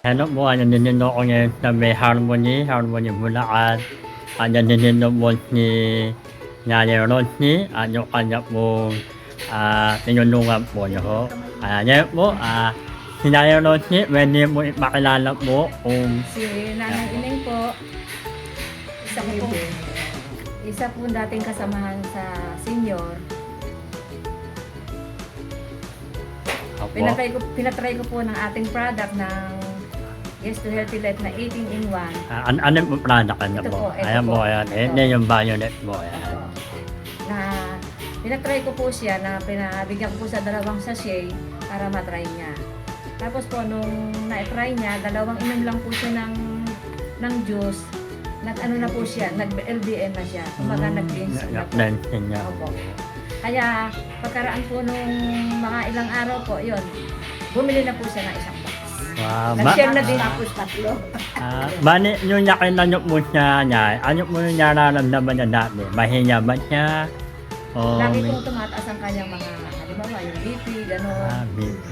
Ano po, nandito ako ngayon sa may Harmony Bulacan. Nandito po si Nanay Rosie at yung kanya pong tinulungan po niyo. Ngayon po, si Nanay Rosie, pwede po ipakilala po kung Si Nanay Ineng po, isa po dating kasamahan sa senior. ako. Pinatry ko po ng ating product ng Yes to Healthy Life na 18-in-1. Ano po product niyo Ito po? po, ito Ayan po. po, ayan. Ito yung violet po. Ayan. Na pinatry ko po siya na pinabigyan ko po sa 2 sachet para matry niya. Tapos po nung na-try niya, 2 inom lang po siya ng juice. Nag-ano na po siya, nag-LDN na siya. Kumaga nag-cleanse na po. Nag-cleanse niya. Opo. Kaya pagkaraan po nung mga ilang araw po, yun, bumili na po siya ng 1 box. Nag-share na din ako sa 3. Bani, yung nakita niyo po siya niya, ano po yung nararamdaman niya dati? Mahinya ba siya? O Lagi may- pong tumataas ang kanyang mga, halimbawa, yung BP, gano'n. BP.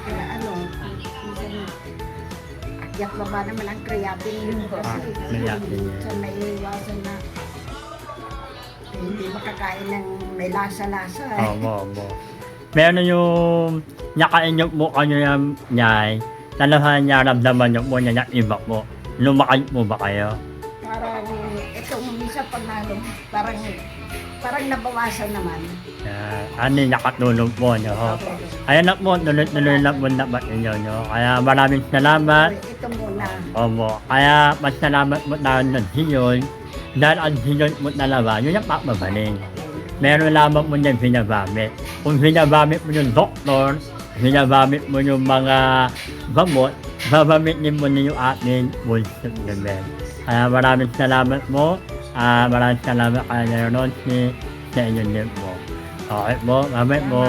Kaya minsan akyat baba naman ang creatinine yun kasi creatinine. minsan may iwasan na hindi makakain ng may lasa-lasa. Opo. Meron yung nakain niyo po kayo niya, talahan niya ramdaman niyo po niya yung iba po. Lumakay po ba kayo? Parang itong minsan pag nalong, parang nabawasan naman. Ano yung nakatulong po niyo? Ayan na po, tuloy-tuloy na po dapat ninyo. Kaya maraming salamat. Ito muna. Opo, kaya masalamat po tayo ng Siyon dahil ang Siyon po talaga, yun ang papabaling. Meron lamang po niyang binagamit. Kung binagamit mo yung doktor, binagamit mo yung mga gamot, babamitin mo niyo yung ating bullshit level. Kaya maraming salamat po. Maraming salamat kay Rosie sa inyo din po. Okay po, mamay po.